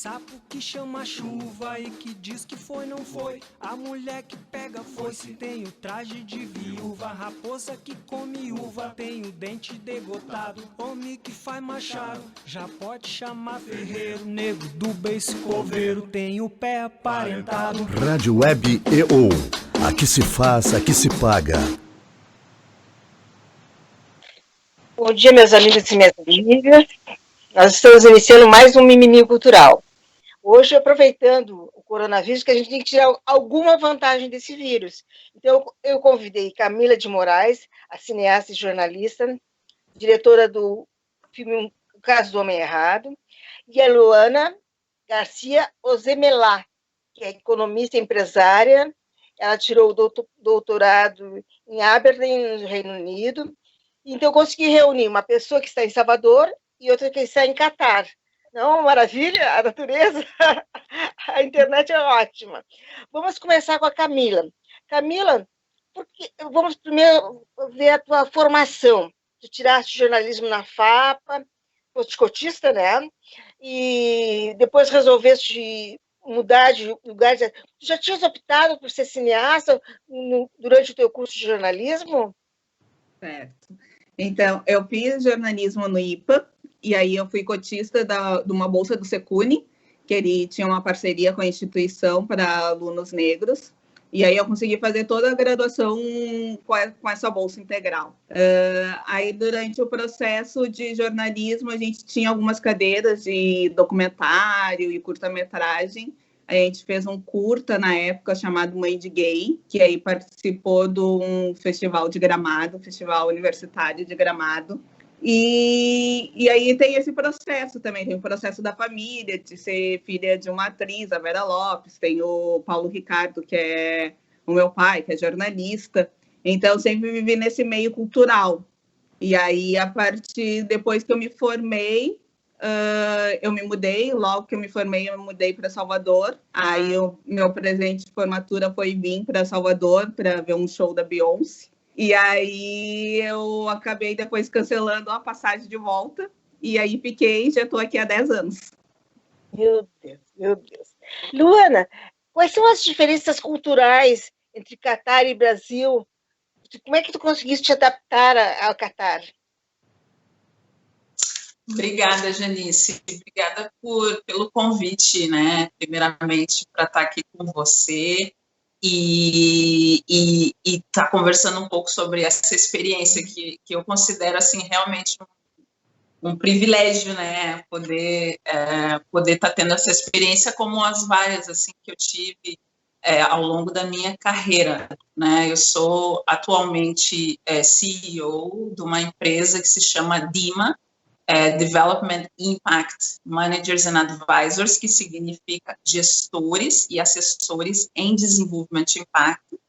sapo que chama chuva e que diz que foi, não foi. A mulher que pega foice tem o traje de viúva. A raposa que come uva tem o dente degotado. Homem que faz machado já pode chamar ferreiro. Nego do beiço coveiro tem o pé aparentado. Rádio Web EO. Aqui se faz, aqui se paga. Bom dia, meus amigos e minhas amigas. Nós estamos iniciando mais um Mimimi Cultural. Hoje, aproveitando o coronavírus, que a gente tem que tirar alguma vantagem desse vírus. Então, eu convidei Camila de Moraes, a cineasta e jornalista, diretora do filme O Caso do Homem Errado, e a Luana Garcia Ozemelá, que é economista e empresária. Ela tirou o doutorado em Aberdeen, no Reino Unido. Então, eu consegui reunir uma pessoa que está em Salvador e outra que está em Catar. Não, maravilha, a natureza, a internet é ótima. Vamos começar com a Camila. Camila, vamos primeiro ver a tua formação. Tu tiraste jornalismo na FAPA, foste cotista, né? E depois resolveste mudar de lugar. Tu já tinhas optado por ser cineasta durante o teu curso de jornalismo? Certo. Então, eu fiz jornalismo no IPA, e aí eu fui cotista de uma bolsa do Secune, que ele tinha uma parceria com a instituição para alunos negros, e aí eu consegui fazer toda a graduação com essa bolsa integral. Aí, durante o processo de jornalismo, a gente tinha algumas cadeiras de documentário e curta-metragem. A gente fez um curta na época chamado Mãe de Gay, que aí participou de um festival de Gramado, Festival Universitário de Gramado. E aí tem esse processo também, tem o processo da família, de ser filha de uma atriz, a Vera Lopes, tem o Paulo Ricardo, que é o meu pai, que é jornalista. Então, sempre vivi nesse meio cultural. E aí, depois que eu me formei, eu me mudei, logo que eu me formei, eu me mudei para Salvador. Aí, meu presente de formatura foi vir para Salvador para ver um show da Beyoncé. E aí, eu acabei depois cancelando a passagem de volta. E aí, já estou aqui há 10 anos. Meu Deus, meu Deus. Luana, quais são as diferenças culturais entre Catar e Brasil? Como é que tu conseguiste te adaptar ao Catar? Obrigada, Janice. Obrigada pelo convite, né? Primeiramente, para estar aqui com você e estar conversando um pouco sobre essa experiência que eu considero, assim, realmente um privilégio, né? Poder estar tendo essa experiência como as várias, assim, que eu tive ao longo da minha carreira, né? Eu sou atualmente CEO de uma empresa que se chama DIMA, Development Impact Managers and Advisors, que significa gestores e assessores em desenvolvimento de impacto,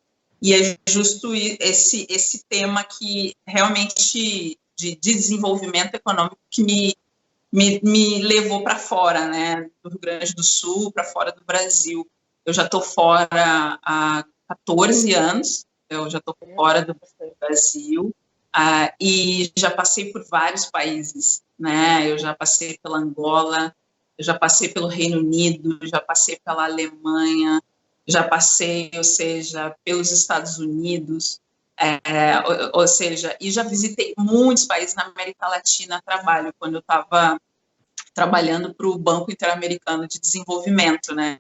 e é justo esse tema que realmente de desenvolvimento econômico que me levou para fora, né, do Rio Grande do Sul, para fora do Brasil. Eu já estou fora há 14 anos, eu já estou fora do Brasil, e já passei por vários países, né? Eu já passei pela Angola, eu já passei pelo Reino Unido, já passei pela Alemanha, já passei, ou seja, pelos Estados Unidos, ou seja, e já visitei muitos países na América Latina a trabalho, quando eu estava trabalhando para o Banco Interamericano de Desenvolvimento, né?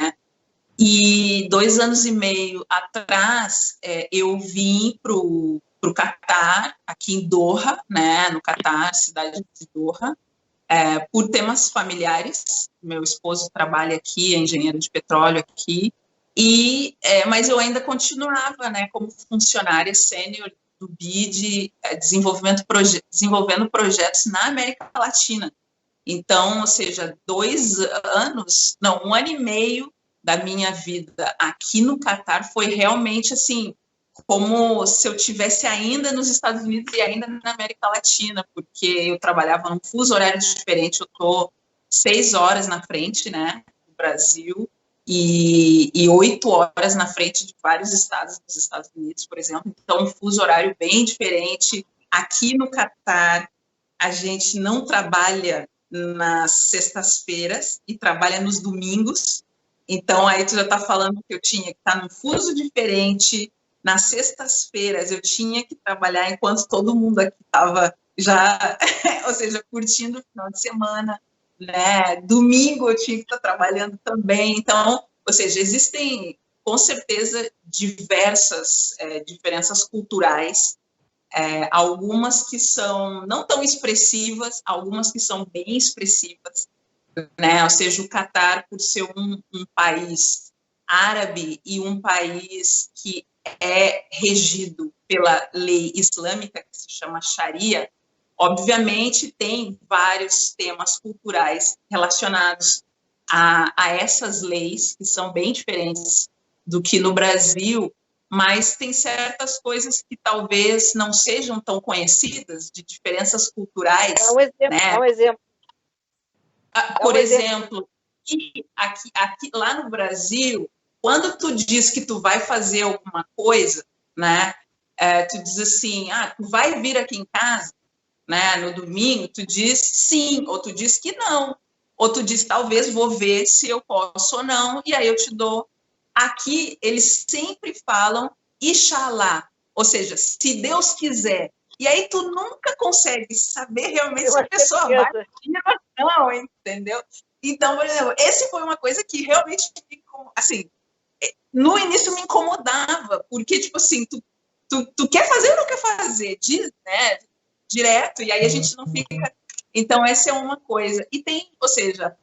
E 2 anos e meio atrás, eu vim para o Catar, aqui em Doha, né, no Catar, cidade de Doha, por temas familiares. Meu esposo trabalha aqui, é engenheiro de petróleo aqui, mas eu ainda continuava, né, como funcionária sênior do BID, desenvolvendo projetos na América Latina. Então, ou seja, 1 ano e meio da minha vida aqui no Catar foi realmente, assim, como se eu tivesse ainda nos Estados Unidos e ainda na América Latina, porque eu trabalhava num fuso horário diferente, eu estou 6 horas na frente, né, do Brasil, e 8 horas na frente de vários estados dos Estados Unidos, por exemplo, então um fuso horário bem diferente. Aqui no Catar, a gente não trabalha nas sextas-feiras e trabalha nos domingos. Então, aí tu já está falando que eu tinha que estar num fuso diferente. Nas sextas-feiras eu tinha que trabalhar enquanto todo mundo aqui estava já, ou seja, curtindo o final de semana, né? Domingo eu tinha que estar trabalhando também. Então, ou seja, existem, com certeza, diversas diferenças culturais, algumas que são não tão expressivas, algumas que são bem expressivas, né? Ou seja, o Catar, por ser um país árabe e um país que é regido pela lei islâmica, que se chama Sharia, obviamente tem vários temas culturais relacionados a essas leis, que são bem diferentes do que no Brasil, mas tem certas coisas que talvez não sejam tão conhecidas, de diferenças culturais. Dá um exemplo, né? dá um exemplo. Por exemplo, aqui, lá no Brasil, quando tu diz que tu vai fazer alguma coisa, né, tu diz assim, tu vai vir aqui em casa, né, no domingo, tu diz sim, ou tu diz que não, ou tu diz talvez vou ver se eu posso ou não, e aí eu te dou. Aqui, eles sempre falam Inshallah, ou seja, se Deus quiser. E aí tu nunca consegue saber realmente se a pessoa vai ou não, entendeu? Então, por exemplo, esse foi uma coisa que realmente, assim, no início me incomodava, porque, tipo assim, tu quer fazer ou não quer fazer? Diz, né? Direto, e aí a gente não fica... Então, essa é uma coisa. E tem, ou seja,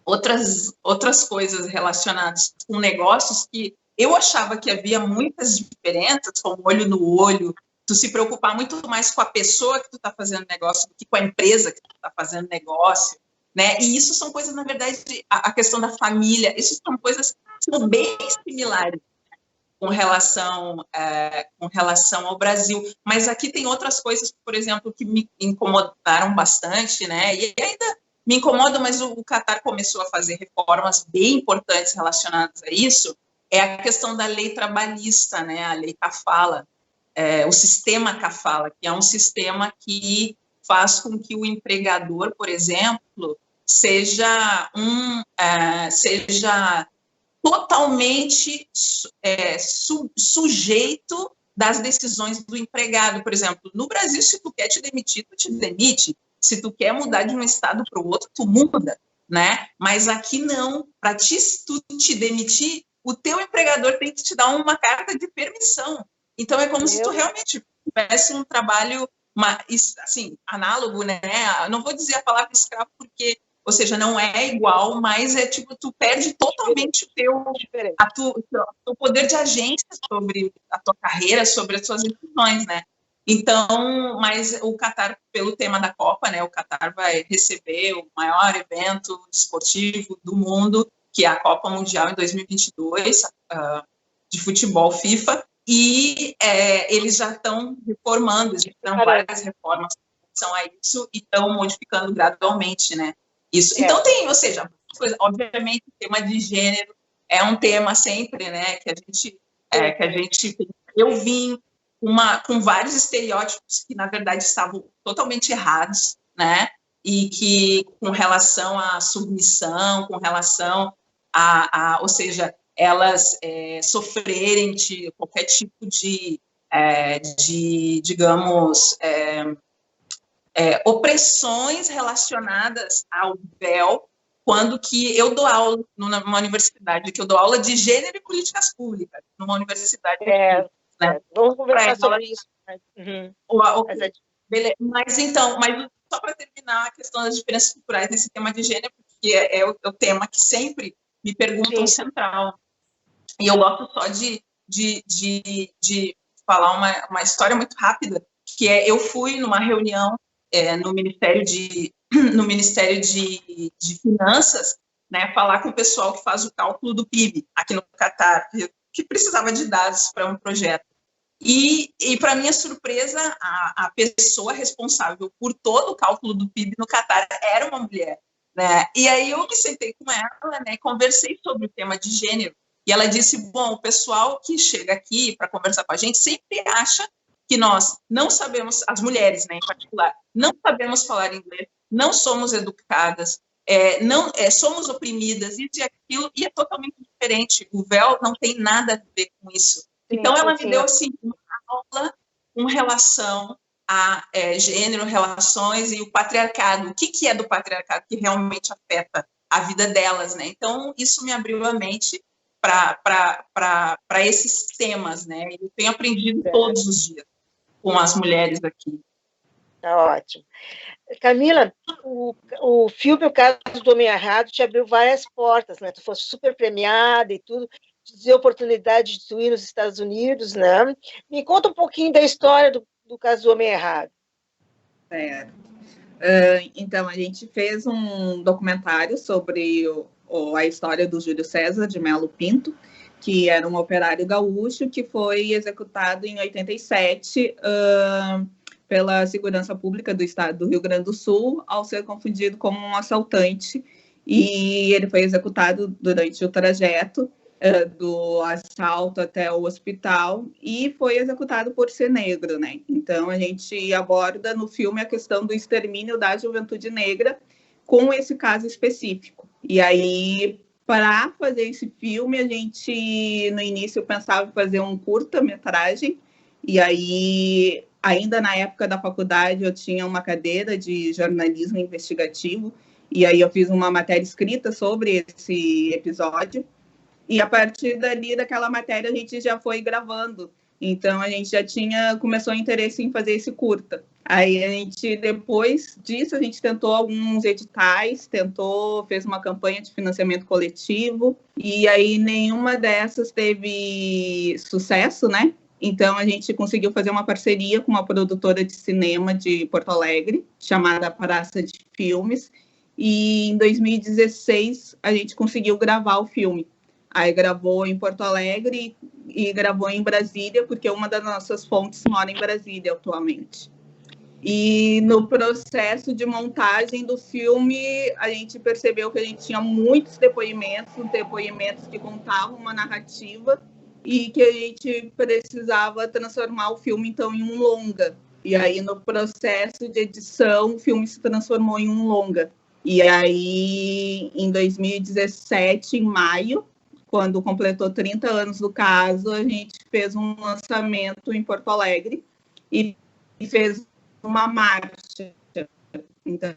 outras coisas relacionadas com negócios que eu achava que havia muitas diferenças, como olho no olho, tu se preocupar muito mais com a pessoa que tu está fazendo negócio do que com a empresa que tu está fazendo negócio, né? E isso são coisas, na verdade, a questão da família, isso são coisas que são bem similares com relação ao Brasil. Mas aqui tem outras coisas, por exemplo, que me incomodaram bastante, né? E ainda me incomoda, mas o Catar começou a fazer reformas bem importantes relacionadas a isso, é a questão da lei trabalhista, né? A lei Kafala, o sistema Kafala, que é um sistema que faz com que o empregador, por exemplo, seja totalmente sujeito das decisões do empregado. Por exemplo, no Brasil, se tu quer te demitir, tu te demite. Se tu quer mudar de um estado para o outro, tu muda, né? Mas aqui não. Para tu te demitir, o teu empregador tem que te dar uma carta de permissão. Então, é como se tu realmente tivesse um trabalho, assim, análogo, né? Não vou dizer a palavra escravo porque... Ou seja, não é igual, mas é tipo, tu perde totalmente o poder de agência sobre a tua carreira, sobre as suas decisões, né? Então, mas o Catar, pelo tema da Copa, né? O Catar vai receber o maior evento esportivo do mundo, que é a Copa Mundial em 2022, de futebol FIFA, e eles já estão reformando, existem várias reformas em relação a isso e estão modificando gradualmente, né? Isso. Então tem, ou seja, obviamente o tema de gênero é um tema sempre, né, que a gente eu vim com vários estereótipos que na verdade estavam totalmente errados, né, e que com relação à submissão, com relação ou seja, elas sofrerem de qualquer tipo de digamos, opressões relacionadas ao véu, quando que eu dou aula numa universidade, que eu dou aula de gênero e políticas públicas, numa universidade. Né? Vamos conversar sobre isso. Mas só para terminar a questão das diferenças culturais nesse tema de gênero, porque é o tema que sempre me perguntam central. E eu gosto só de falar uma história muito rápida, que eu fui numa reunião no Ministério de Finanças, né, falar com o pessoal que faz o cálculo do PIB aqui no Catar, que precisava de dados para um projeto. E para minha surpresa, a pessoa responsável por todo o cálculo do PIB no Catar era uma mulher, né? E aí eu me sentei com ela, né, conversei sobre o tema de gênero, e ela disse, bom, o pessoal que chega aqui para conversar com a gente sempre acha que nós não sabemos, as mulheres, né, em particular, não sabemos falar inglês, não somos educadas, somos oprimidas, isso e aquilo, e é totalmente diferente. O véu não tem nada a ver com isso. Então, ela me deu, assim, uma aula com relação a gênero, relações e o patriarcado. O que é do patriarcado que realmente afeta a vida delas, né? Então, isso me abriu a mente para esses temas, né? Eu tenho aprendido todos os dias com as mulheres aqui. Tá ótimo. Camila, o filme O Caso do Homem Errado te abriu várias portas, né? Tu foste super premiada e tudo, te deu oportunidade de tu ir nos Estados Unidos, né? Me conta um pouquinho da história do Caso do Homem Errado. Então, a gente fez um documentário sobre a história do Júlio César de Melo Pinto, que era um operário gaúcho que foi executado em 87 pela Segurança Pública do Estado do Rio Grande do Sul, ao ser confundido como um assaltante, e ele foi executado durante o trajeto do assalto até o hospital, e foi executado por ser negro, né? Então, a gente aborda no filme a questão do extermínio da juventude negra com esse caso específico. E aí, para fazer esse filme, a gente, no início, pensava em fazer um curta-metragem, e aí, ainda na época da faculdade, eu tinha uma cadeira de jornalismo investigativo, e aí eu fiz uma matéria escrita sobre esse episódio, e a partir dali, daquela matéria, a gente já foi gravando. Então, a gente já começou interesse em fazer esse curta. Aí, depois disso, a gente tentou alguns editais, fez uma campanha de financiamento coletivo, e aí nenhuma dessas teve sucesso, né? Então, a gente conseguiu fazer uma parceria com uma produtora de cinema de Porto Alegre, chamada Praça de Filmes, e em 2016, a gente conseguiu gravar o filme. Aí gravou em Porto Alegre e gravou em Brasília, porque uma das nossas fontes mora em Brasília atualmente. E no processo de montagem do filme, a gente percebeu que a gente tinha muitos depoimentos que contavam uma narrativa e que a gente precisava transformar o filme, então, em um longa. E aí, no processo de edição, o filme se transformou em um longa. E aí, em 2017, em maio, quando completou 30 anos do caso, a gente fez um lançamento em Porto Alegre e fez uma marcha. Então,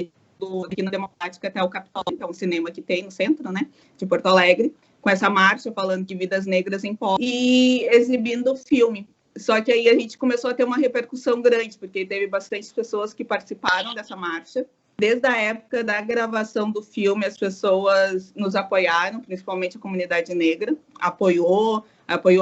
aqui na Democrática até o Capitólio, que é um cinema que tem no centro, né, de Porto Alegre, com essa marcha falando que vidas negras importam e exibindo o filme. Só que aí a gente começou a ter uma repercussão grande, porque teve bastante pessoas que participaram dessa marcha. Desde a época da gravação do filme, as pessoas nos apoiaram, principalmente a comunidade negra, apoiou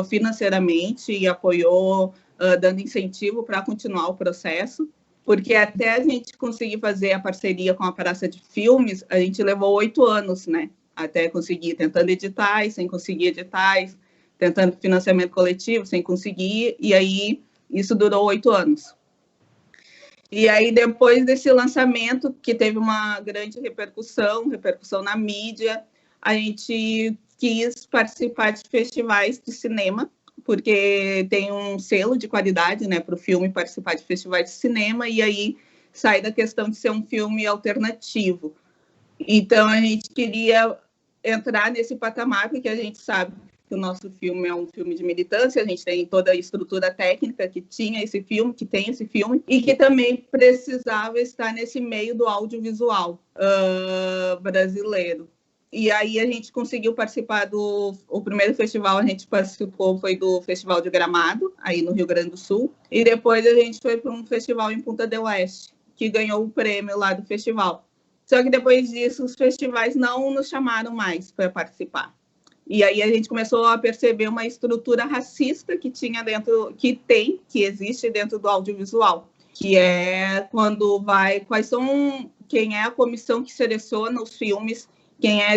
financeiramente e apoiou dando incentivo para continuar o processo, porque até a gente conseguir fazer a parceria com a Praça de Filmes, a gente levou 8 anos, né? Até conseguir, tentando editais, sem conseguir editais, tentando financiamento coletivo, sem conseguir, e aí isso durou 8 anos. E aí, depois desse lançamento, que teve uma grande repercussão na mídia, a gente quis participar de festivais de cinema, porque tem um selo de qualidade, né, para o filme participar de festivais de cinema, e aí sai da questão de ser um filme alternativo. Então, a gente queria entrar nesse patamar, porque a gente sabe que o nosso filme é um filme de militância, a gente tem toda a estrutura técnica que tem esse filme, e que também precisava estar nesse meio do audiovisual brasileiro. E aí a gente conseguiu participar o primeiro festival, a gente participou, foi do Festival de Gramado, aí no Rio Grande do Sul, e depois a gente foi para um festival em Punta del Oeste, que ganhou o prêmio lá do festival. Só que depois disso, os festivais não nos chamaram mais para participar. E aí a gente começou a perceber uma estrutura racista que existe dentro do audiovisual, que é quando quem é a comissão que seleciona os filmes,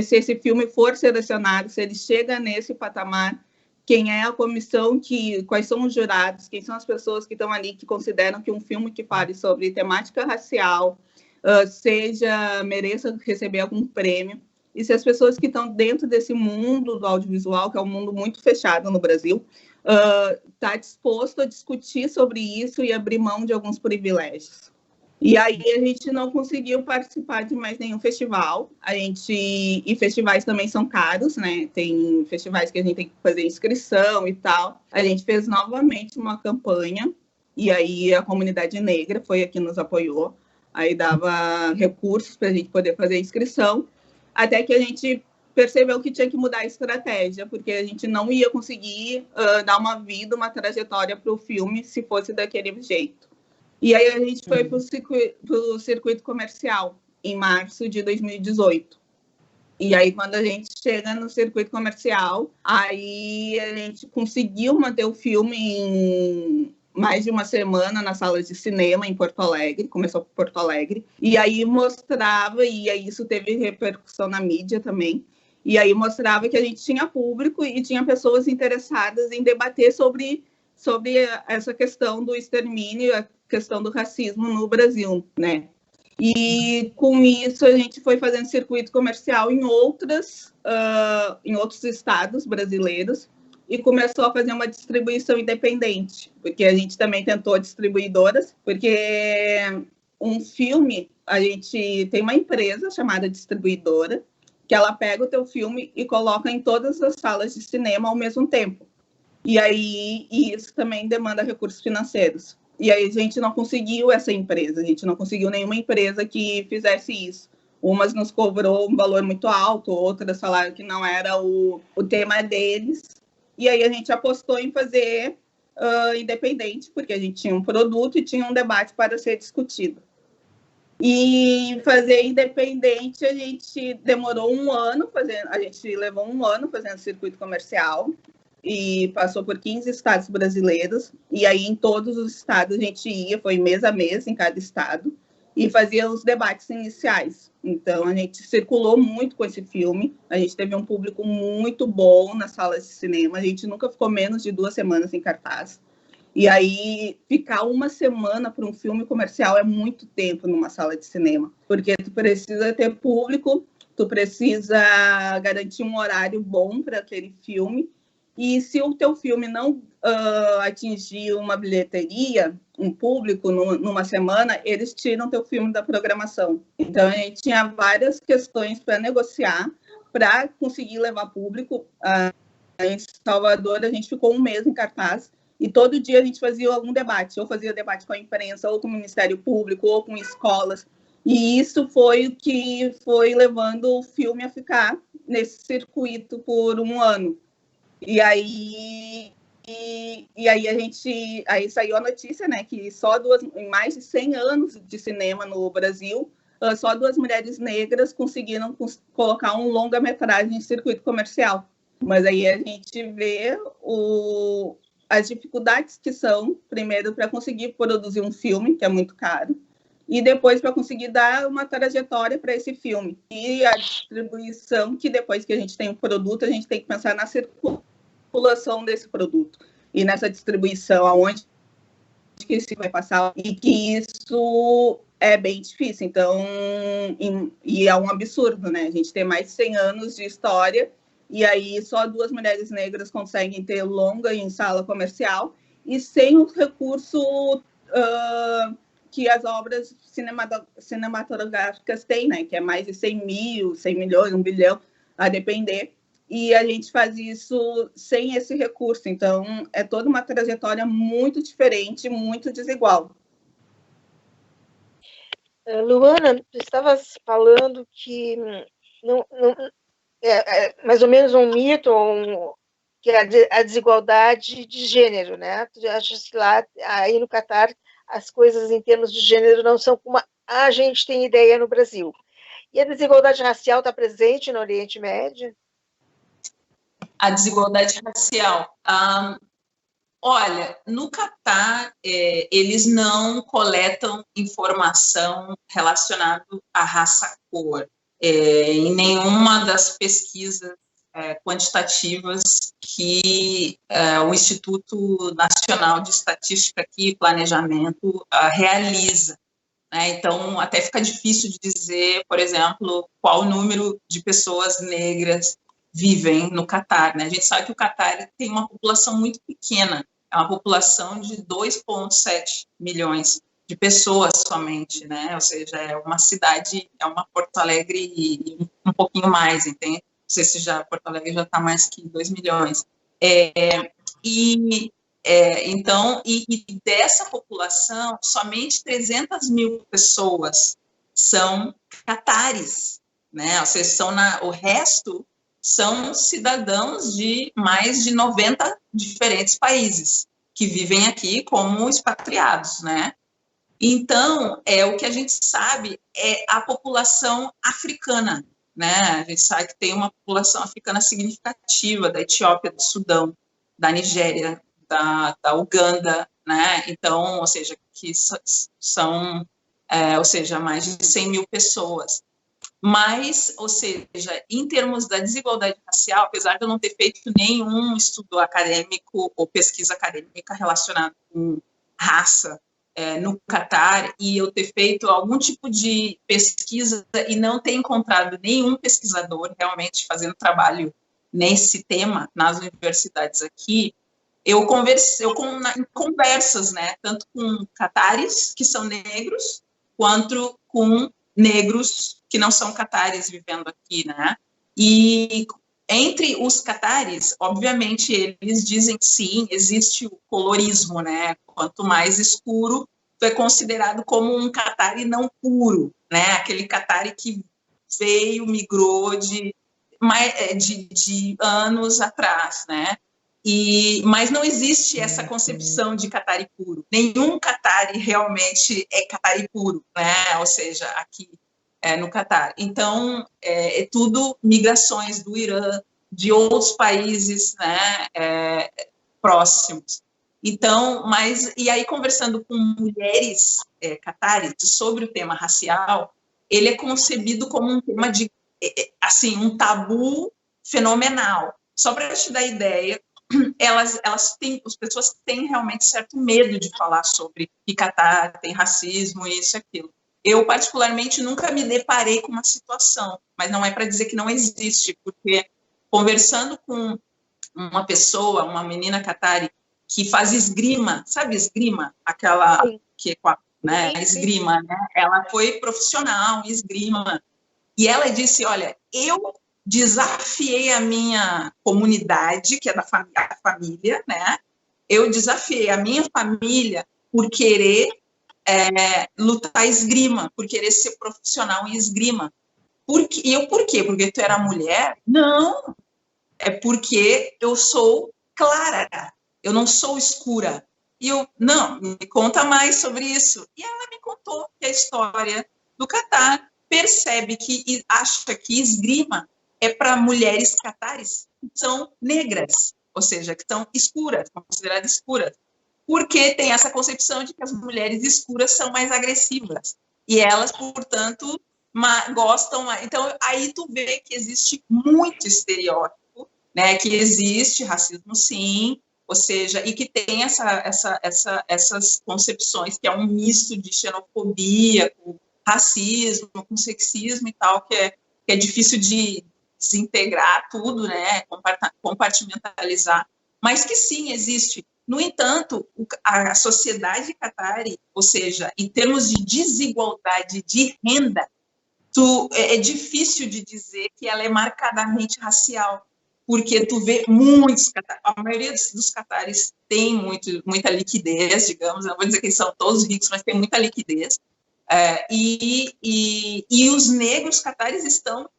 se esse filme for selecionado, se ele chega nesse patamar, quem é a comissão, quais são os jurados, quem são as pessoas que estão ali que consideram que um filme que fale sobre temática racial mereça receber algum prêmio. E se as pessoas que estão dentro desse mundo do audiovisual, que é um mundo muito fechado no Brasil, está disposto a discutir sobre isso e abrir mão de alguns privilégios. E aí a gente não conseguiu participar de mais nenhum festival. E festivais também são caros, né? Tem festivais que a gente tem que fazer inscrição e tal. A gente fez novamente uma campanha, e aí a comunidade negra foi a que nos apoiou. Aí dava recursos para a gente poder fazer a inscrição, até que a gente percebeu que tinha que mudar a estratégia, porque a gente não ia conseguir dar uma vida, uma trajetória para o filme se fosse daquele jeito. E aí a gente foi para o circuito comercial em março de 2018. E aí, quando a gente chega no circuito comercial, aí a gente conseguiu manter o filme em mais de uma semana nas salas de cinema em Porto Alegre, começou por Porto Alegre, e aí mostrava, e aí isso teve repercussão na mídia também, e aí mostrava que a gente tinha público e tinha pessoas interessadas em debater sobre essa questão do extermínio, a questão do racismo no Brasil, né? E com isso a gente foi fazendo circuito comercial em outros estados brasileiros e começou a fazer uma distribuição independente, porque a gente também tentou distribuidoras, porque um filme, a gente tem uma empresa chamada distribuidora, que ela pega o teu filme e coloca em todas as salas de cinema ao mesmo tempo. E aí isso também demanda recursos financeiros. E aí a gente não conseguiu essa empresa, a gente não conseguiu nenhuma empresa que fizesse isso. Umas nos cobrou um valor muito alto, outras falaram que não era o tema deles. E aí a gente apostou em fazer independente, porque a gente tinha um produto e tinha um debate para ser discutido. E fazer independente, a gente demorou um ano fazendo, a gente levou um ano fazendo circuito comercial e passou por 15 estados brasileiros, e aí em todos os estados a gente ia, foi mês a mês em cada estado, e fazia os debates iniciais. Então a gente circulou muito com esse filme, a gente teve um público muito bom nas salas de cinema, a gente nunca ficou menos de 2 semanas em cartaz. E aí, ficar uma semana para um filme comercial é muito tempo numa sala de cinema, porque tu precisa ter público, tu precisa garantir um horário bom para aquele filme, e se o teu filme não atingir uma bilheteria, um público numa semana, eles tiram teu filme da programação. Então, a gente tinha várias questões para negociar, para conseguir levar público. Em Salvador, a gente ficou um mês em cartaz, e todo dia a gente fazia algum debate, ou fazia debate com a imprensa, ou com o Ministério Público, ou com escolas. E isso foi o que foi levando o filme a ficar nesse circuito por um ano. E aí aí saiu a notícia, né, que em mais de 100 anos de cinema no Brasil, só 2 mulheres negras conseguiram colocar um longa-metragem em circuito comercial. Mas aí a gente vê as dificuldades que são, primeiro, para conseguir produzir um filme, que é muito caro, e depois para conseguir dar uma trajetória para esse filme. E a distribuição, que depois que a gente tem um produto, a gente tem que pensar na circulação desse produto. E nessa distribuição, aonde que isso vai passar, e que isso é bem difícil. Então, e é um absurdo, né? A gente tem mais de 100 anos de história, e aí só 2 mulheres negras conseguem ter longa em sala comercial, e sem o recurso que as obras cinematográficas têm, né? Que é mais de 100 milhões, 1 bilhão, a depender. E a gente faz isso sem esse recurso. Então, é toda uma trajetória muito diferente, muito desigual. Luana, tu estavas falando que é mais ou menos um mito, que é a desigualdade de gênero, né? Tu achas que lá, aí no Catar, as coisas em termos de gênero não são como a gente tem ideia no Brasil. E a desigualdade racial está presente no Oriente Médio? A desigualdade racial. Olha, no Catar, eles não coletam informação relacionada à raça-cor. Em nenhuma das pesquisas quantitativas que o Instituto Nacional de Estatística e Planejamento realiza. Né? Então, até fica difícil de dizer, por exemplo, qual o número de pessoas negras vivem no Catar. Né? A gente sabe que o Catar tem uma população muito pequena, é uma população de 2,7 milhões de pessoas somente, né? Ou seja, é uma cidade, é uma Porto Alegre e um pouquinho mais, entende? Não sei se já Porto Alegre já está mais que 2 milhões. Então, dessa população, somente 300 mil pessoas são catares, né? Ou seja, o resto são cidadãos de mais de 90 diferentes países que vivem aqui como expatriados, né? Então, o que a gente sabe é a população africana, né? A gente sabe que tem uma população africana significativa da Etiópia, do Sudão, da Nigéria, da Uganda, né? Então, ou seja, que são, ou seja, mais de 100 mil pessoas. Mas, ou seja, em termos da desigualdade racial, apesar de eu não ter feito nenhum estudo acadêmico ou pesquisa acadêmica relacionada com raça no Catar, e eu ter feito algum tipo de pesquisa e não ter encontrado nenhum pesquisador realmente fazendo trabalho nesse tema nas universidades aqui, eu em conversas, né, tanto com catares, que são negros, quanto com negros que não são catares vivendo aqui, né? E entre os catares, obviamente, eles dizem que sim, existe o colorismo, né? Quanto mais escuro, tu é considerado como um catari não puro, né? Aquele catari que migrou de anos atrás, né? Mas não existe essa concepção de catari puro. Nenhum catari realmente é catari puro, né? Ou seja, aqui no Catar. Então, é tudo migrações do Irã, de outros países, né, próximos. Então, e aí conversando com mulheres catares sobre o tema racial, ele é concebido como um tema de, assim, um tabu fenomenal. Só para te dar ideia, as pessoas têm realmente certo medo de falar sobre que Catar tem racismo, isso e aquilo. Eu, particularmente, nunca me deparei com uma situação, mas não é para dizer que não existe, porque conversando com uma pessoa, uma menina catari, que faz esgrima, sabe esgrima? Aquela que é né, esgrima, né? Ela foi profissional em esgrima, e ela disse, olha, eu desafiei a minha comunidade, que é da família, né? Eu desafiei a minha família por querer lutar esgrima, por querer ser profissional em esgrima. Por quê? Porque tu era mulher? Não, é porque eu sou clara, eu não sou escura. E não, me conta mais sobre isso. E ela me contou que a história do Catar percebe que acha que esgrima é para mulheres catares que são negras, ou seja, que estão escuras, consideradas escuras, porque tem essa concepção de que as mulheres escuras são mais agressivas, e elas, portanto, gostam mais. Então, aí tu vê que existe muito estereótipo, né, que existe racismo, sim, ou seja, e que tem essas concepções, que é um misto de xenofobia, com racismo, com sexismo e tal, que é difícil de desintegrar tudo, né, compartimentalizar, mas que sim, existe. No entanto, a sociedade catari, ou seja, em termos de desigualdade de renda, é difícil de dizer que ela é marcadamente racial, porque tu vê muitos catares, a maioria dos catares tem muita liquidez, digamos, não vou dizer que eles são todos ricos, mas tem muita liquidez, e os negros catares estão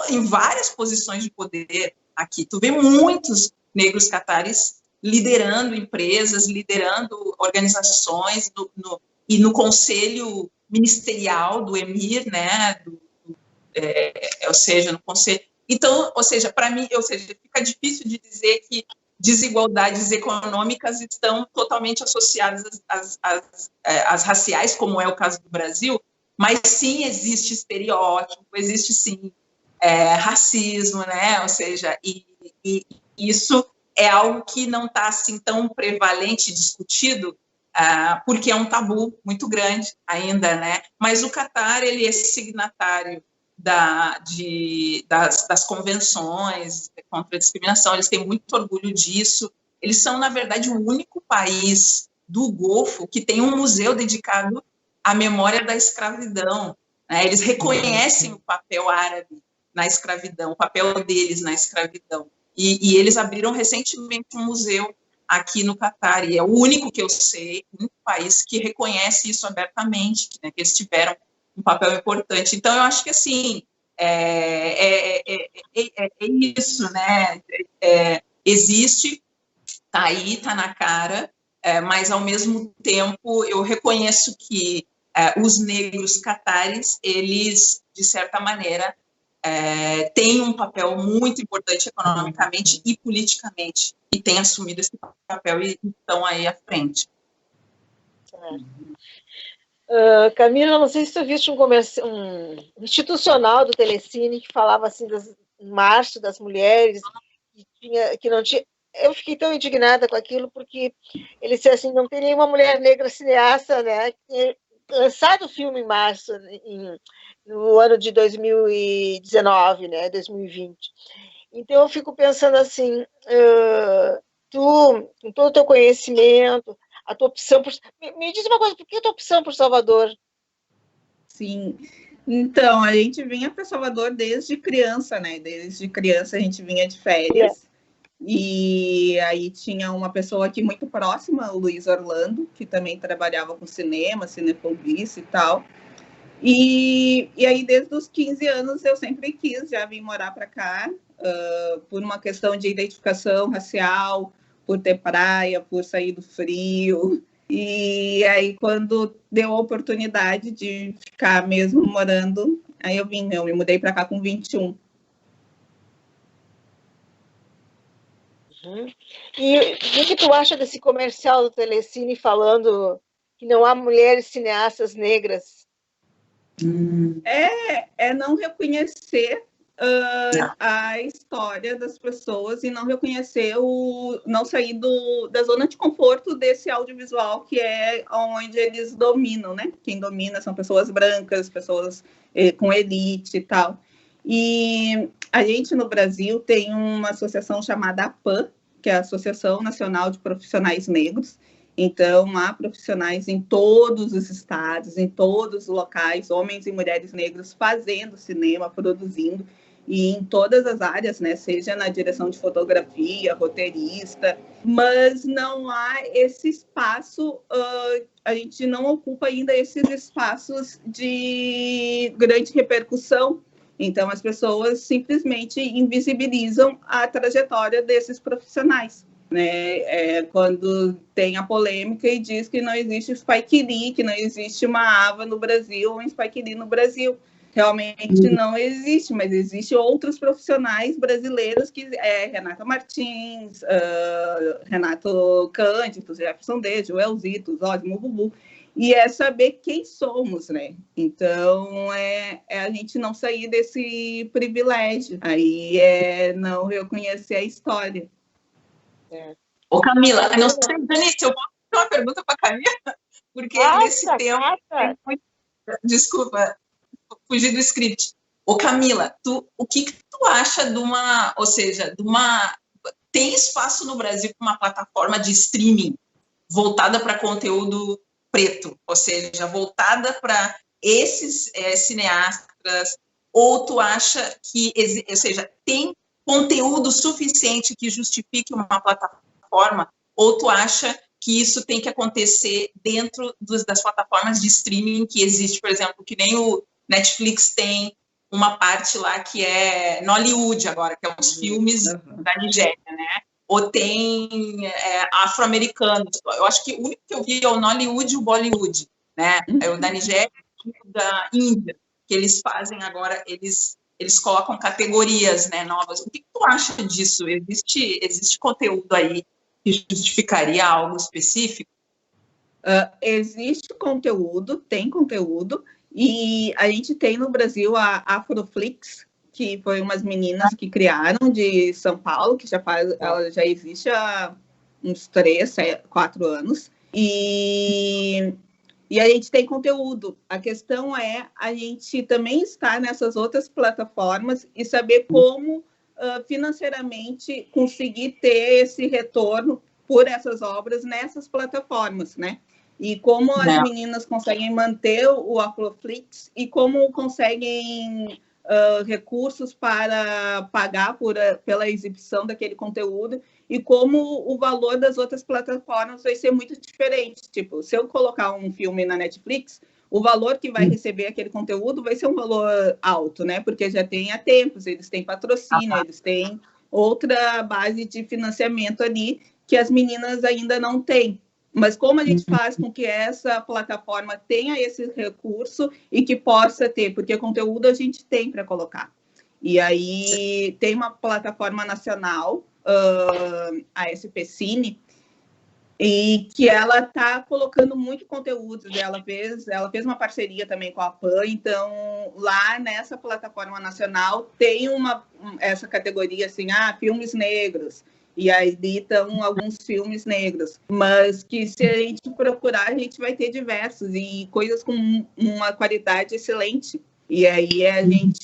em várias posições de poder aqui. Tu vê muitos negros catares liderando empresas, liderando organizações, e no conselho ministerial do Emir, né, ou seja, no conselho. Então, ou seja, para mim, fica difícil de dizer que desigualdades econômicas estão totalmente associadas às raciais, como é o caso do Brasil, mas sim existe estereótipo, existe sim racismo, né? Ou seja, e isso é algo que não está assim tão prevalente, discutido, porque é um tabu muito grande ainda, né? Mas o Catar, ele é signatário das convenções contra a discriminação, eles têm muito orgulho disso, eles são, na verdade, o único país do Golfo, que tem um museu dedicado à memória da escravidão, né? Eles reconhecem o papel árabe na escravidão, o papel deles na escravidão. E eles abriram recentemente um museu aqui no Catar, e é o único que eu sei, o único país que reconhece isso abertamente, né, que eles tiveram um papel importante. Então, eu acho que, assim, é isso, né? Existe, está aí, está na cara, mas, ao mesmo tempo, eu reconheço que os negros catares, eles, de certa maneira, têm um papel muito importante economicamente e politicamente, e têm assumido esse papel e estão aí à frente. Camila, não sei se tu viste um institucional do Telecine que falava assim em março das mulheres, que não tinha. Eu fiquei tão indignada com aquilo, porque ele disse assim, não tem nenhuma mulher negra cineasta, né? Lançado o filme em março, no ano de 2019, né? 2020. Então, eu fico pensando assim, tu, com todo o teu conhecimento, a tua opção por... Me diz uma coisa, por que a tua opção por Salvador? Sim, então, a gente vinha para Salvador desde criança, né? Desde criança a gente vinha de férias. E aí tinha uma pessoa aqui muito próxima, o Luiz Orlando, que também trabalhava com cinema, cinefobice e tal. E aí, desde os 15 anos, eu sempre quis já vir morar para cá, por uma questão de identificação racial, por ter praia, por sair do frio. E aí, quando deu a oportunidade de ficar mesmo morando, aí eu me mudei para cá com 21. E o que tu acha desse comercial do Telecine falando que não há mulheres cineastas negras? É não reconhecer a história das pessoas e não reconhecer não sair da zona de conforto desse audiovisual, que é onde eles dominam, né? Quem domina são pessoas brancas, pessoas com elite e tal. E a gente no Brasil tem uma associação chamada APAN, que é a Associação Nacional de Profissionais Negros. Então, há profissionais em todos os estados, em todos os locais, homens e mulheres negros fazendo cinema, produzindo, e em todas as áreas, né? Seja na direção de fotografia, roteirista, mas não há esse espaço, a gente não ocupa ainda esses espaços de grande repercussão. Então, as pessoas simplesmente invisibilizam a trajetória desses profissionais. Né? Quando tem a polêmica e diz que não existe Spike Lee, que não existe uma Ava no Brasil ou um Spike Lee no Brasil. Realmente não existe, mas existem outros profissionais brasileiros, que Renata Martins, Renato Cândido, Jefferson D, Joelzito, Zósimo Bubu. E é saber quem somos, né? Então, a gente não sair desse privilégio. Aí não reconhecer a história. Ô, Camila, não sei, Janice, eu posso fazer uma pergunta para a Camila? Porque nesse tempo... Desculpa, fugir do script. Ô, Camila, o que tu acha de uma... Ou seja, tem espaço no Brasil para uma plataforma de streaming voltada para conteúdo preto, ou seja, voltada para esses cineastas, ou tu acha que, ou seja, tem conteúdo suficiente que justifique uma plataforma, ou tu acha que isso tem que acontecer dentro das plataformas de streaming que existe, por exemplo, que nem o Netflix tem uma parte lá que é Nollywood agora, que é os filmes da Nigéria, né? Ou tem afro-americanos. Eu acho que o único que eu vi é o Nollywood e o Bollywood, né? É o da Nigéria e o da Índia, que eles fazem agora, eles colocam categorias, né, novas. O que tu acha disso? Existe conteúdo aí que justificaria algo específico? Existe conteúdo, tem conteúdo, e a gente tem no Brasil a Afroflix, que foi umas meninas que criaram de São Paulo, que ela já existe há uns 3, 4 anos, e a gente tem conteúdo. A questão é a gente também estar nessas outras plataformas e saber como financeiramente conseguir ter esse retorno por essas obras nessas plataformas, né? E como as meninas conseguem manter o Afroflix e como conseguem recursos para pagar pela exibição daquele conteúdo e como o valor das outras plataformas vai ser muito diferente. Tipo, se eu colocar um filme na Netflix, o valor que vai receber aquele conteúdo vai ser um valor alto, né? Porque já tem há tempos, eles têm patrocínio, eles têm outra base de financiamento ali que as meninas ainda não têm. Mas como a gente faz com que essa plataforma tenha esse recurso e que possa ter, porque conteúdo a gente tem para colocar. E aí tem uma plataforma nacional, a SP Cine, e que ela está colocando muito conteúdo. Ela fez uma parceria também com a PAN, então lá nessa plataforma nacional tem essa categoria assim, filmes negros, e aí estão alguns filmes negros, mas que se a gente procurar, a gente vai ter diversos, e coisas com uma qualidade excelente. E aí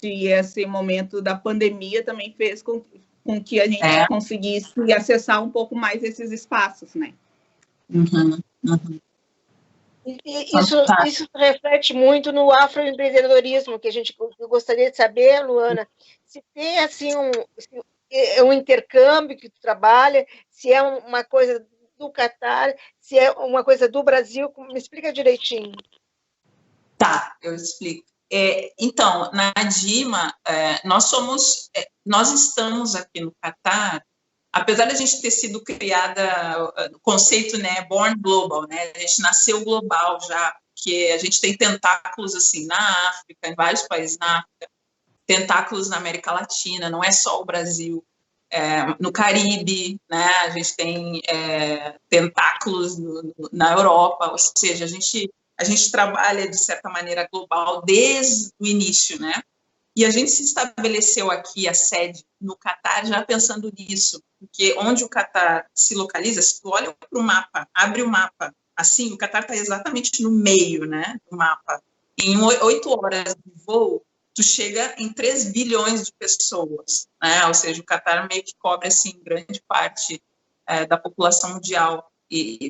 esse momento da pandemia também fez com que a gente conseguisse acessar um pouco mais esses espaços, né? Isso reflete muito no afroempreendedorismo, que eu gostaria de saber, Luana, se tem assim um intercâmbio que tu trabalha, se é uma coisa do Catar, se é uma coisa do Brasil, me explica direitinho. Tá, eu explico. Então, na DIMA, nós estamos aqui no Catar, apesar de a gente ter sido criada, o conceito, né, Born Global, né, a gente nasceu global já, porque a gente tem tentáculos, assim, na África, em vários países na África, tentáculos na América Latina, não é só o Brasil, no Caribe, né, a gente tem tentáculos na Europa, ou seja, a gente trabalha, de certa maneira, global desde o início, né? E a gente se estabeleceu aqui, a sede, no Catar, já pensando nisso, porque onde o Catar se localiza, se tu olha para o mapa, abre o mapa, assim, o Catar está exatamente no meio, né, do mapa. Em 8 horas de voo, tu chega em 3 bilhões de pessoas, né? Ou seja, o Catar meio que cobre, assim, grande parte da população mundial, e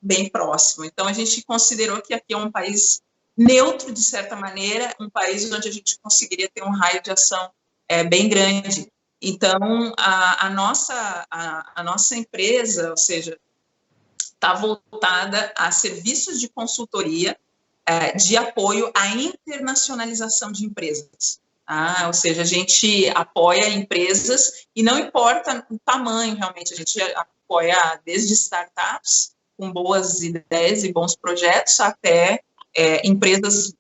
bem próximo. Então, a gente considerou que aqui é um país neutro, de certa maneira, um país onde a gente conseguiria ter um raio de ação bem grande. Então, a nossa empresa, ou seja, está voltada a serviços de consultoria de apoio à internacionalização de empresas. Ou seja, a gente apoia empresas e não importa o tamanho, realmente, a gente apoia desde startups com boas ideias e bons projetos até empresas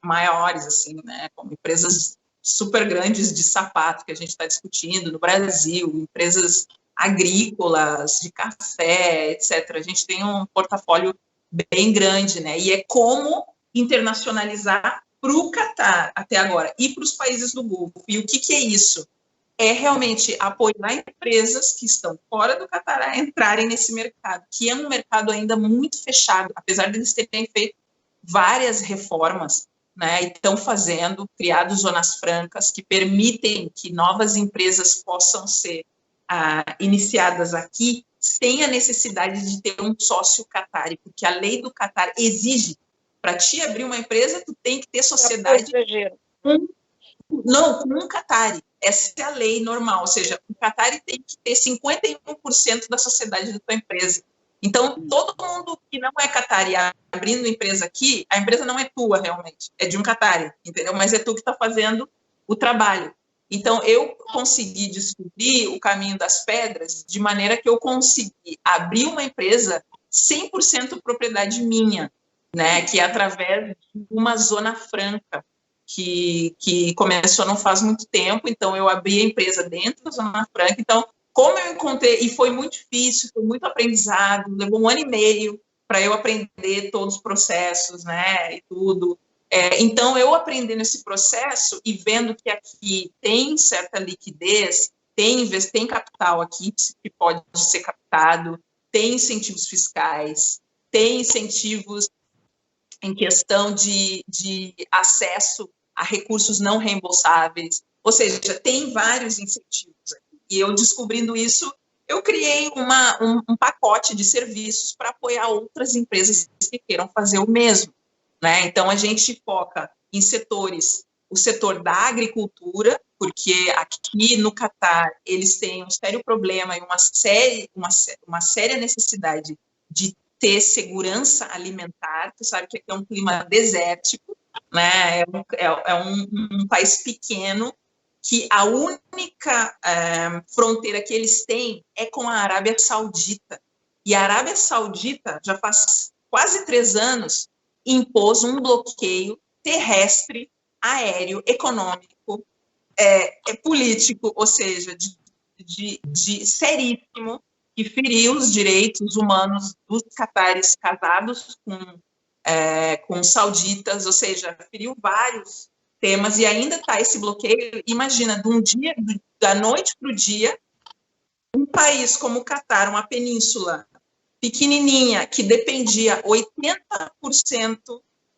maiores, assim, né, como empresas super grandes de sapato que a gente está discutindo no Brasil, empresas agrícolas, de café, etc. A gente tem um portfólio bem grande, né, e é como internacionalizar para o Catar até agora e para os países do Golfo. E o que é isso? É realmente apoiar empresas que estão fora do Catar a entrarem nesse mercado, que é um mercado ainda muito fechado, apesar de eles terem feito várias reformas, né, e estão criado zonas francas que permitem que novas empresas possam ser iniciadas aqui sem a necessidade de ter um sócio catari, porque a lei do Catar exige, para te abrir uma empresa, tu tem que ter sociedade com um catari. Essa é a lei normal, ou seja, o catari tem que ter 51% da sociedade da tua empresa. Então, todo mundo que não é catari abrindo empresa aqui, a empresa não é tua realmente, é de um catari, entendeu? Mas é tu que está fazendo o trabalho. Então, eu consegui descobrir o caminho das pedras de maneira que eu consegui abrir uma empresa 100% propriedade minha, né? Que é através de uma zona franca, que começou não faz muito tempo. Então, eu abri a empresa dentro da zona franca. Então, como eu encontrei, e foi muito difícil, foi muito aprendizado, levou 1 ano e meio para eu aprender todos os processos, né, e tudo. Então, eu aprendendo esse processo e vendo que aqui tem certa liquidez, tem capital aqui que pode ser captado, tem incentivos fiscais, tem incentivos em questão de acesso a recursos não reembolsáveis, ou seja, tem vários incentivos aqui. E eu descobrindo isso, eu criei um pacote de serviços para apoiar outras empresas que queiram fazer o mesmo, né? Então, a gente foca em setores, o setor da agricultura, porque aqui no Catar eles têm um sério problema e uma séria necessidade de ter segurança alimentar. Tu sabe que aqui é um clima desértico, né? É um país pequeno, que a única fronteira que eles têm é com a Arábia Saudita. E a Arábia Saudita, já faz quase 3 anos, impôs um bloqueio terrestre, aéreo, econômico, político, ou seja, de seríssimo, que feriu os direitos humanos dos catares casados com sauditas, ou seja, feriu vários temas, e ainda está esse bloqueio. Imagina, da noite para o dia, um país como o Catar, uma península pequenininha, que dependia 80%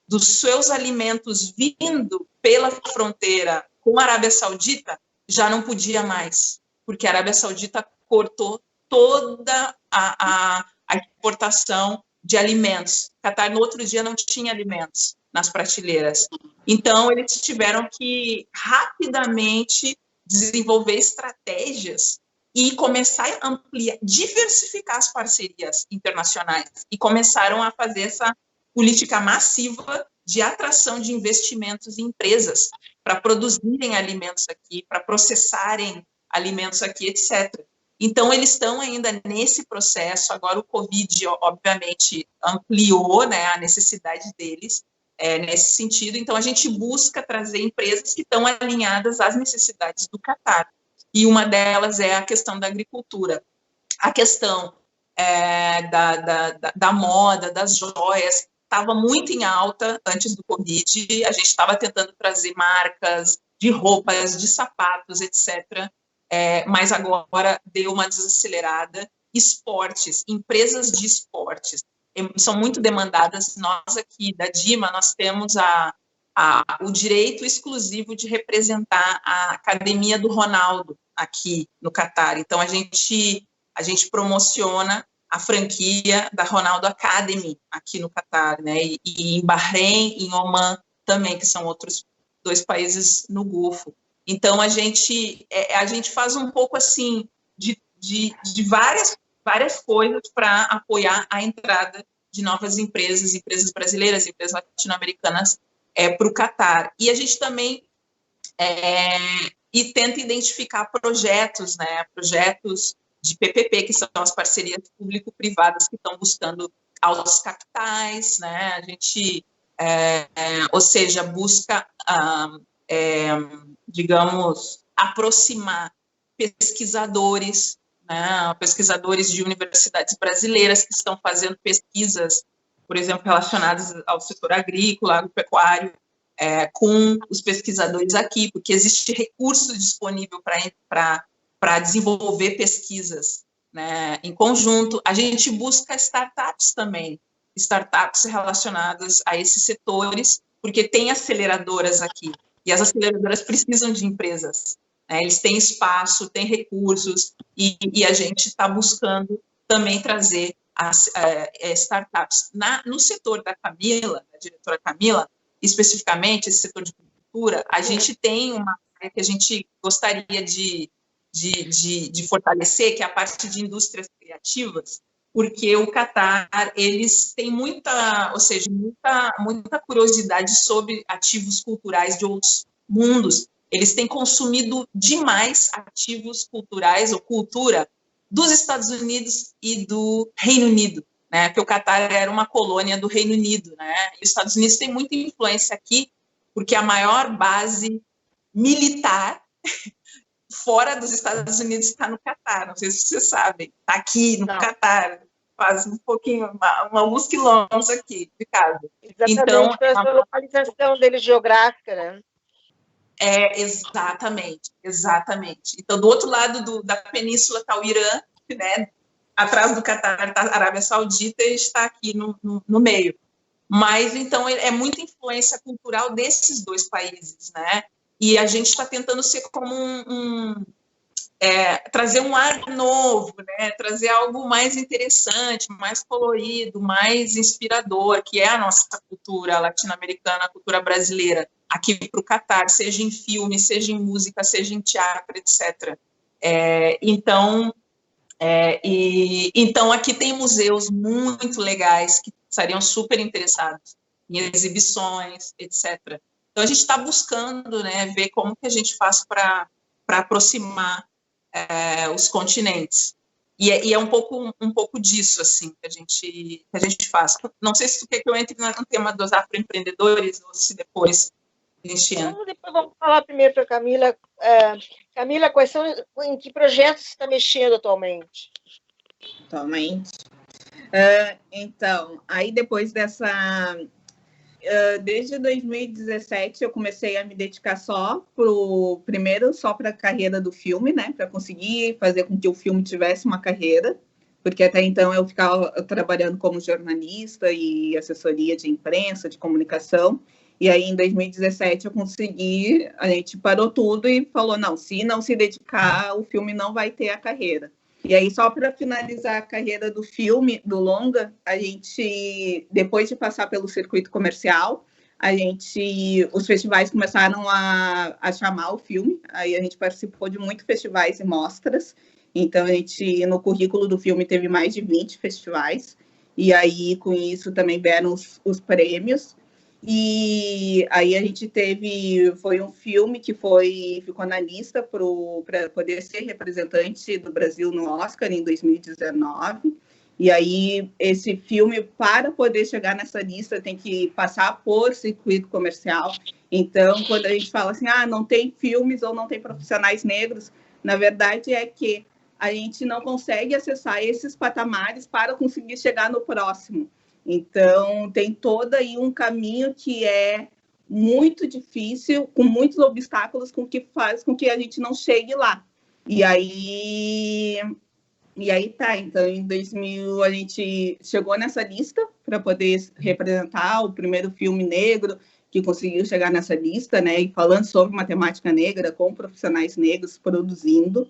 dos seus alimentos vindo pela fronteira com a Arábia Saudita, já não podia mais, porque a Arábia Saudita cortou toda a exportação de alimentos. Catar, no outro dia, não tinha alimentos nas prateleiras. Então, eles tiveram que rapidamente desenvolver estratégias e começar a diversificar as parcerias internacionais, e começaram a fazer essa política massiva de atração de investimentos em empresas para produzirem alimentos aqui, para processarem alimentos aqui, etc. Então, eles estão ainda nesse processo. Agora, o Covid, obviamente, ampliou, né, a necessidade deles nesse sentido. Então, a gente busca trazer empresas que estão alinhadas às necessidades do Catar. E uma delas é a questão da agricultura. A questão da moda, das joias, estava muito em alta antes do Covid. A gente estava tentando trazer marcas de roupas, de sapatos, etc., mas agora deu uma desacelerada. Esportes, empresas de esportes são muito demandadas. Nós aqui da DIMA, nós temos o direito exclusivo de representar a Academia do Ronaldo aqui no Catar. Então, a gente promociona a franquia da Ronaldo Academy aqui no Catar, né? E em Bahrein, em Oman também, que são outros 2 países no Golfo. Então, a gente faz um pouco assim de várias coisas para apoiar a entrada de novas empresas brasileiras, empresas latino-americanas para o Catar. E a gente também tenta identificar projetos, né? Projetos de PPP, que são as parcerias público-privadas que estão buscando altos capitais, né? A gente, ou seja, busca, digamos, aproximar pesquisadores, né? Pesquisadores de universidades brasileiras que estão fazendo pesquisas, por exemplo, relacionadas ao setor agrícola, agropecuário, com os pesquisadores aqui, porque existe recurso disponível para desenvolver pesquisas, né, em conjunto. A gente busca startups também, startups relacionadas a esses setores, porque tem aceleradoras aqui, e as aceleradoras precisam de empresas, né, eles têm espaço, têm recursos, e a gente está buscando também trazer as startups. No setor da Camila, da diretora Camila, especificamente, esse setor de cultura, a gente tem uma área que a gente gostaria de fortalecer, que é a parte de indústrias criativas, porque o Catar, eles têm muita curiosidade sobre ativos culturais de outros mundos. Eles têm consumido demais ativos culturais ou cultura dos Estados Unidos e do Reino Unido, né? Porque o Catar era uma colônia do Reino Unido, né? E os Estados Unidos têm muita influência aqui, porque a maior base militar fora dos Estados Unidos está no Catar. Não sei se vocês sabem, está aqui no Catar, faz um pouquinho, alguns quilômetros aqui de casa. Exatamente, então, pela localização dele geográfica, né? Exatamente. Então, do outro lado da península está o Irã, né? Atrás do Catar está a Arábia Saudita, e está aqui no meio. Mas, então, é muita influência cultural desses 2 países, né? E a gente está tentando ser como trazer um ar novo, né? Trazer algo mais interessante, mais colorido, mais inspirador, que é a nossa cultura latino-americana, a cultura brasileira, aqui para o Catar, seja em filme, seja em música, seja em teatro, etc. Então, aqui tem museus muito legais que estariam super interessados em exibições, etc. Então, a gente está buscando, né, ver como que a gente faz para aproximar os continentes. E é um pouco disso, assim, que a gente faz. Não sei se tu quer que eu entre no tema dos afroempreendedores ou se depois a gente entra. Vamos falar primeiro para a Camila. Camila, em que projetos você está mexendo atualmente? Atualmente? Então, aí depois dessa... desde 2017 eu comecei a me dedicar primeiro só para a carreira do filme, né, para conseguir fazer com que o filme tivesse uma carreira, porque até então eu ficava trabalhando como jornalista e assessoria de imprensa, de comunicação, e aí em 2017 eu consegui, a gente parou tudo e falou, não, se não se dedicar, o filme não vai ter a carreira. E aí, só para finalizar a carreira do filme, do longa, a gente, depois de passar pelo circuito comercial, os festivais começaram a chamar o filme, aí a gente participou de muitos festivais e mostras, então no currículo do filme teve mais de 20 festivais, e aí com isso também vieram os prêmios, e aí a gente foi um filme que ficou na lista para poder ser representante do Brasil no Oscar em 2019. E aí esse filme, para poder chegar nessa lista, tem que passar por circuito comercial. Então, quando a gente fala assim, não tem filmes ou não tem profissionais negros, na verdade é que a gente não consegue acessar esses patamares para conseguir chegar no próximo. Então, tem todo aí um caminho que é muito difícil, com muitos obstáculos, que faz com que a gente não chegue lá. E aí tá. Então, em 2000, a gente chegou nessa lista para poder representar o primeiro filme negro que conseguiu chegar nessa lista, né? E falando sobre uma temática negra, com profissionais negros produzindo.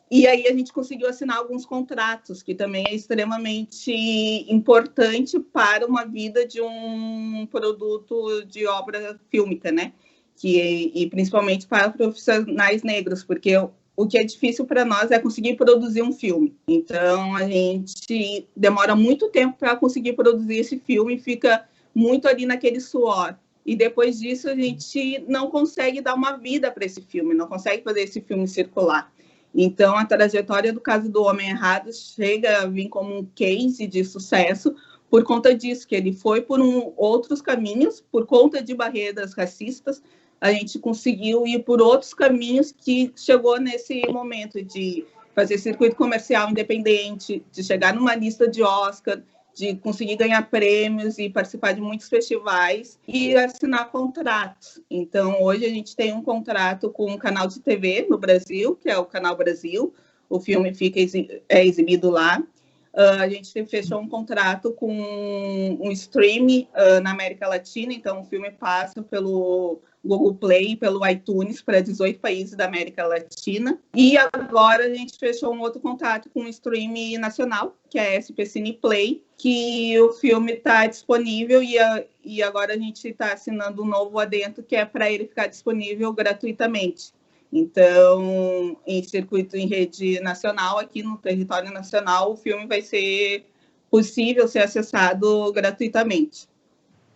E aí a gente conseguiu assinar alguns contratos, que também é extremamente importante para uma vida de um produto de obra fílmica, né? E principalmente para profissionais negros, porque o que é difícil para nós é conseguir produzir um filme. Então, a gente demora muito tempo para conseguir produzir esse filme, fica muito ali naquele suor. E depois disso, a gente não consegue dar uma vida para esse filme, não consegue fazer esse filme circular. Então, a trajetória do Caso do Homem Errado chega a vir como um case de sucesso por conta disso, que ele foi por outros caminhos, por conta de barreiras racistas, a gente conseguiu ir por outros caminhos que chegou nesse momento de fazer circuito comercial independente, de chegar numa lista de Oscar, de conseguir ganhar prêmios e participar de muitos festivais e assinar contratos. Então, hoje a gente tem um contrato com um canal de TV no Brasil, que é o Canal Brasil, o filme é exibido lá. A gente fechou um contrato com um stream na América Latina, então o filme passa pelo Google Play, pelo iTunes, para 18 países da América Latina. E agora a gente fechou um outro contrato com um stream nacional, que é a SP Cine Play, que o filme está disponível e agora a gente está assinando um novo adendo, que é para ele ficar disponível gratuitamente. Então, em rede nacional, aqui no território nacional, o filme vai ser possível ser acessado gratuitamente.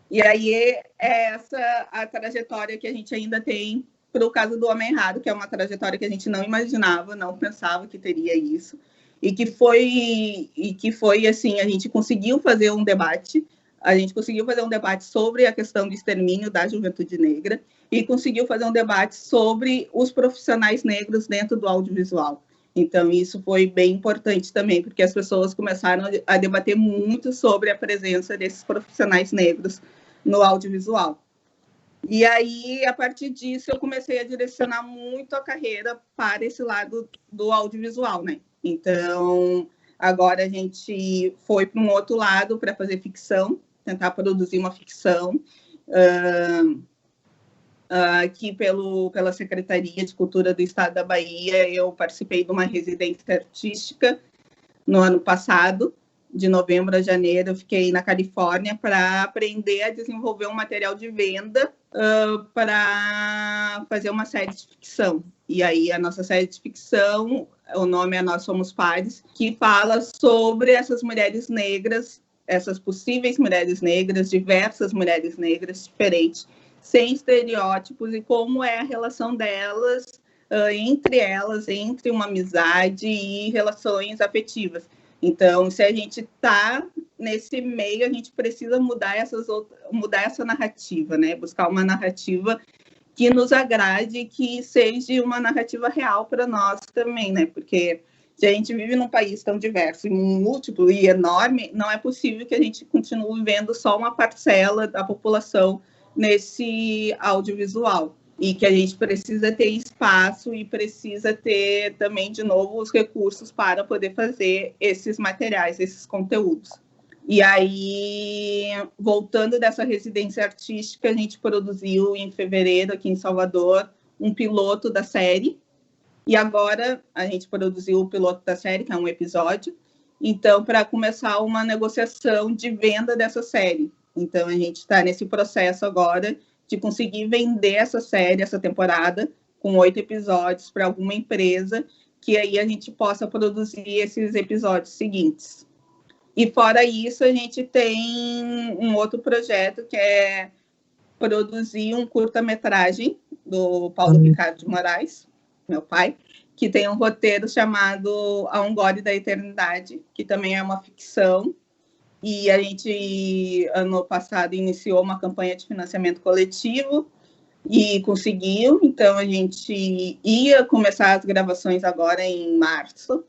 E aí é essa a trajetória que a gente ainda tem para o Caso do Homem Errado, que é uma trajetória que a gente não imaginava, não pensava que teria isso, e que foi assim, a gente conseguiu fazer um debate sobre a questão do extermínio da juventude negra e conseguiu fazer um debate sobre os profissionais negros dentro do audiovisual. Então, isso foi bem importante também, porque as pessoas começaram a debater muito sobre a presença desses profissionais negros no audiovisual. E aí, a partir disso, eu comecei a direcionar muito a carreira para esse lado do audiovisual, né? Então, agora a gente foi para um outro lado para fazer ficção, tentar produzir uma ficção. aqui pela Secretaria de Cultura do Estado da Bahia, eu participei de uma residência artística no ano passado, de novembro a janeiro. Eu fiquei na Califórnia para aprender a desenvolver um material de venda para fazer uma série de ficção. E aí a nossa série de ficção, o nome é Nós Somos Pares, que fala sobre essas mulheres negras, essas possíveis mulheres negras, diversas mulheres negras diferentes, sem estereótipos, e como é a relação delas, entre uma amizade e relações afetivas. Então, se a gente está nesse meio, a gente precisa mudar essa narrativa, né? Buscar uma narrativa que nos agrade, que seja uma narrativa real para nós também, né? Porque se a gente vive num país tão diverso, múltiplo e enorme, não é possível que a gente continue vendo só uma parcela da população nesse audiovisual. E que a gente precisa ter espaço e precisa ter também, de novo, os recursos para poder fazer esses materiais, esses conteúdos. E aí, voltando dessa residência artística, a gente produziu em fevereiro, aqui em Salvador, um piloto da série. E agora a gente produziu o piloto da série, que é um episódio, então, para começar uma negociação de venda dessa série. Então, a gente está nesse processo agora de conseguir vender essa série, essa temporada, com 8 episódios para alguma empresa, que aí a gente possa produzir esses episódios seguintes. E fora isso, a gente tem um outro projeto, que é produzir um curta-metragem do Paulo Ricardo de Moraes, meu pai, que tem um roteiro chamado A um Gole da Eternidade, que também é uma ficção. E a gente, ano passado, iniciou uma campanha de financiamento coletivo e conseguiu. Então, a gente ia começar as gravações agora em março,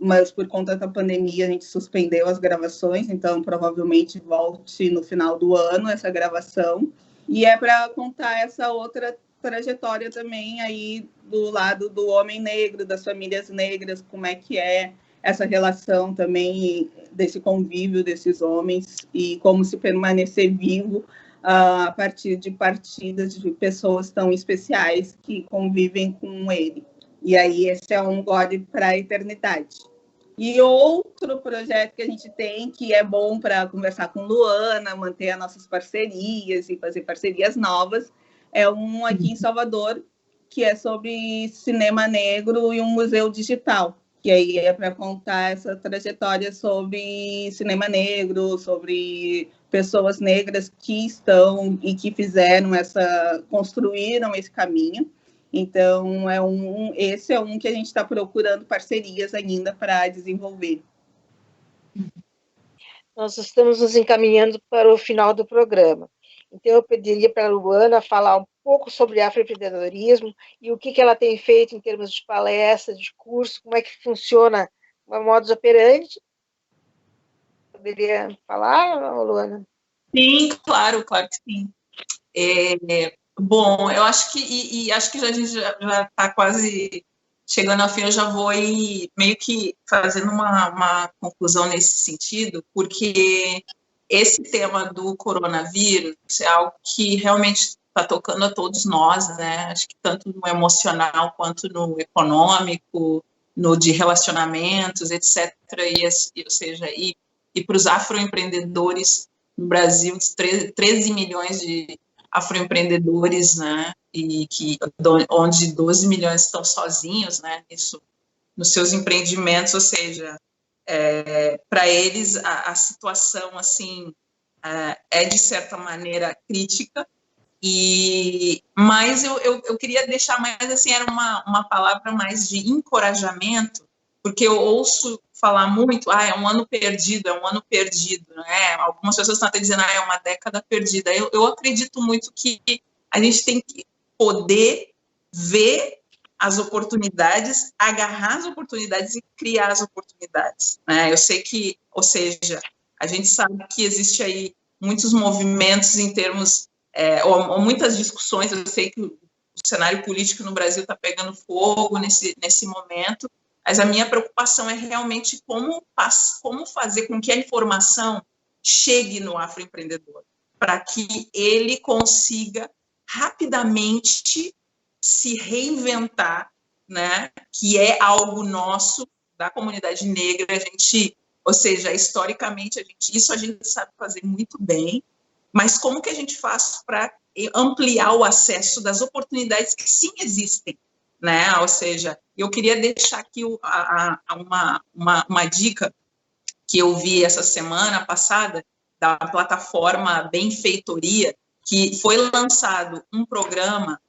mas por conta da pandemia a gente suspendeu as gravações, então provavelmente volte no final do ano essa gravação. E é para contar essa outra trajetória também aí do lado do homem negro, das famílias negras, como é que é essa relação também desse convívio desses homens e como se permanecer vivo a partir de partidas de pessoas tão especiais que convivem com ele. E aí esse é um gole para a eternidade. E outro projeto que a gente tem, que é bom para conversar com Luana, manter as nossas parcerias e fazer parcerias novas, é um aqui em Salvador, que é sobre cinema negro e um museu digital. Que aí é para contar essa trajetória sobre cinema negro, sobre pessoas negras que estão e que construíram esse caminho. Então, esse é um que a gente está procurando parcerias ainda para desenvolver. Nós estamos nos encaminhando para o final do programa. Então, eu pediria para a Luana falar um pouco sobre afroempreendedorismo e o que ela tem feito em termos de palestra, de curso, como é que funciona o modus operandi. Poderia falar, Luana? Sim, claro que sim. Bom, eu acho que, acho que a gente já está quase chegando ao fim, eu já vou ir meio que fazendo uma conclusão nesse sentido, porque esse tema do coronavírus é algo que realmente está tocando a todos nós, né? Acho que tanto no emocional quanto no econômico, no de relacionamentos, etc. Ou seja, e para os afroempreendedores no Brasil, 13 milhões de afroempreendedores, né? Onde 12 milhões estão sozinhos, né? Isso, nos seus empreendimentos, ou seja, para eles a situação assim é de certa maneira crítica, mas eu queria deixar mais assim, era uma palavra mais de encorajamento, porque eu ouço falar muito, é um ano perdido, né? Algumas pessoas estão até dizendo, é uma década perdida. Eu acredito muito que a gente tem que poder ver as oportunidades, agarrar as oportunidades e criar as oportunidades, né? Eu sei que, ou seja, a gente sabe que existe aí muitos movimentos em termos, ou muitas discussões. Eu sei que o cenário político no Brasil está pegando fogo nesse momento, mas a minha preocupação é realmente como fazer com que a informação chegue no afroempreendedor, para que ele consiga rapidamente se reinventar, né? Que é algo nosso, da comunidade negra, a gente, ou seja, historicamente, isso a gente sabe fazer muito bem, mas como que a gente faz para ampliar o acesso das oportunidades que sim existem, né? Ou seja, eu queria deixar aqui uma dica que eu vi essa semana passada, da plataforma Benfeitoria, que foi lançado um programa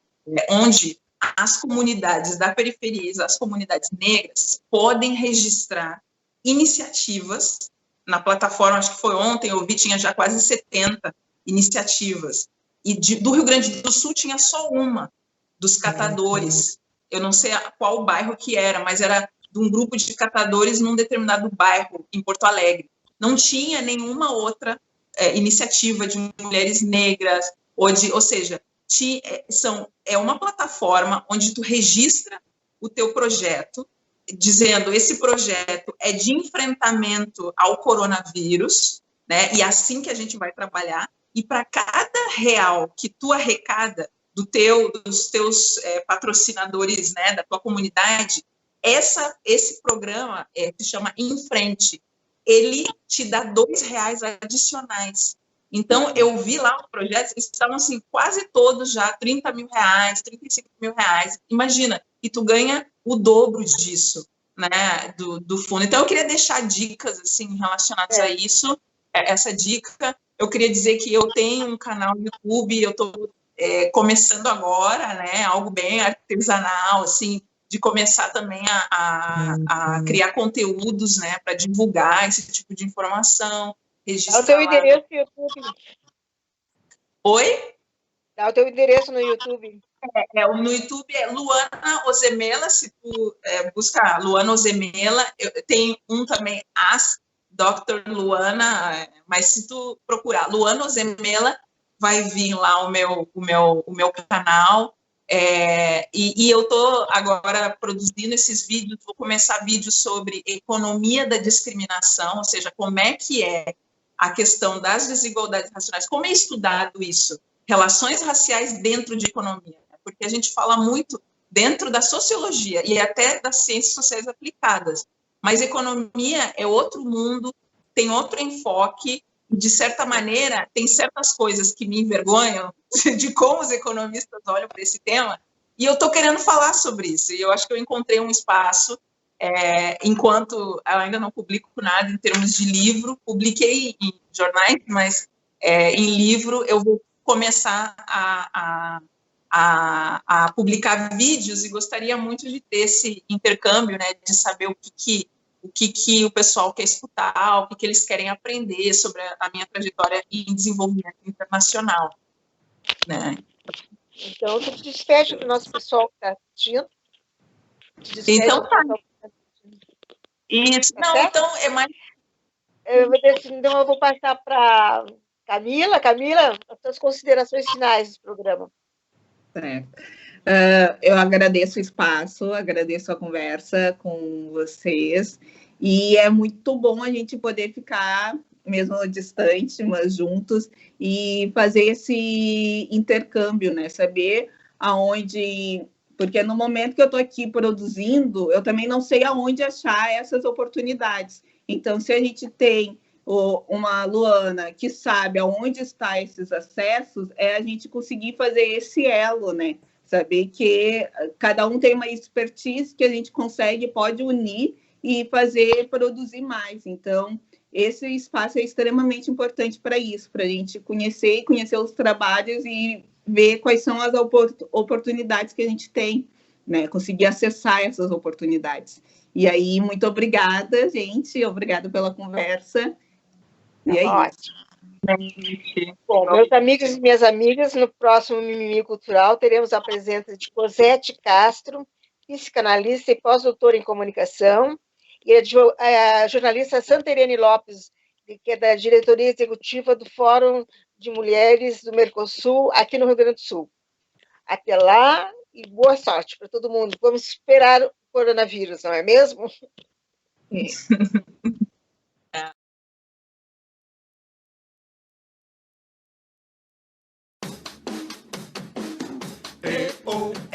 onde as comunidades da periferia, as comunidades negras, podem registrar iniciativas na plataforma. Acho que foi ontem, eu vi, tinha já quase 70 iniciativas, e do Rio Grande do Sul tinha só uma, dos catadores. Eu não sei qual bairro que era, mas era de um grupo de catadores num determinado bairro, em Porto Alegre. Não tinha nenhuma outra iniciativa de mulheres negras, ou seja, é uma plataforma onde tu registra o teu projeto, dizendo esse projeto é de enfrentamento ao coronavírus, né? E assim que a gente vai trabalhar, e para cada real que tu arrecada dos teus patrocinadores, né, da tua comunidade, esse programa se chama Em Frente, ele te dá R$2 adicionais. Então, eu vi lá os projetos, eles estavam assim, quase todos já, R$30 mil, R$35 mil. Imagina, e tu ganha o dobro disso, né, do fundo. Então, eu queria deixar dicas, assim, relacionadas a isso. Essa dica, eu queria dizer que eu tenho um canal no YouTube, eu estou começando agora, né, algo bem artesanal, assim, de começar também a criar conteúdos, né, para divulgar esse tipo de informação. Dá o teu endereço no YouTube. Oi? Dá o teu endereço no YouTube. No YouTube é Luana Ozemela, se tu buscar Luana Ozemela, eu tenho um também, Dr. Luana, mas se tu procurar Luana Ozemela, vai vir lá o meu canal, e eu estou agora produzindo esses vídeos, vou começar vídeos sobre economia da discriminação, ou seja, como é que é a questão das desigualdades raciais, como é estudado isso, relações raciais dentro de economia, porque a gente fala muito dentro da sociologia e até das ciências sociais aplicadas, mas economia é outro mundo, tem outro enfoque, de certa maneira, tem certas coisas que me envergonham de como os economistas olham para esse tema, e eu estou querendo falar sobre isso, e eu acho que eu encontrei um espaço, enquanto eu ainda não publico nada em termos de livro, publiquei em jornais, mas em livro eu vou começar a publicar vídeos, e gostaria muito de ter esse intercâmbio, né, de saber o que o pessoal quer escutar, o que eles querem aprender sobre a minha trajetória em desenvolvimento internacional, né? Então, tu te despede do nosso pessoal que está assistindo. Então, tá. Isso. Não, então, é mais... Então, eu vou passar para Camila. Camila, as suas considerações finais do programa. Eu agradeço o espaço, agradeço a conversa com vocês, e é muito bom a gente poder ficar, mesmo distante, mas juntos, e fazer esse intercâmbio, né? Saber aonde... Porque no momento que eu estou aqui produzindo, eu também não sei aonde achar essas oportunidades. Então, se a gente tem uma Luana que sabe aonde estão esses acessos, a gente conseguir fazer esse elo, né? Saber que cada um tem uma expertise que a gente pode unir e produzir mais. Então, esse espaço é extremamente importante para isso, para a gente conhecer os trabalhos e ver quais são as oportunidades que a gente tem, né? Conseguir acessar essas oportunidades. E aí, muito obrigada, gente. Obrigada pela conversa. E é isso. Bom, meus amigos e minhas amigas, no próximo Mimimi Cultural teremos a presença de Cosete Castro, psicanalista e pós-doutora em comunicação, e a jornalista Santa Irene Lopes, que é da diretoria executiva do Fórum de Mulheres do Mercosul, aqui no Rio Grande do Sul. Até lá e boa sorte para todo mundo. Vamos superar o coronavírus, não é mesmo? oh.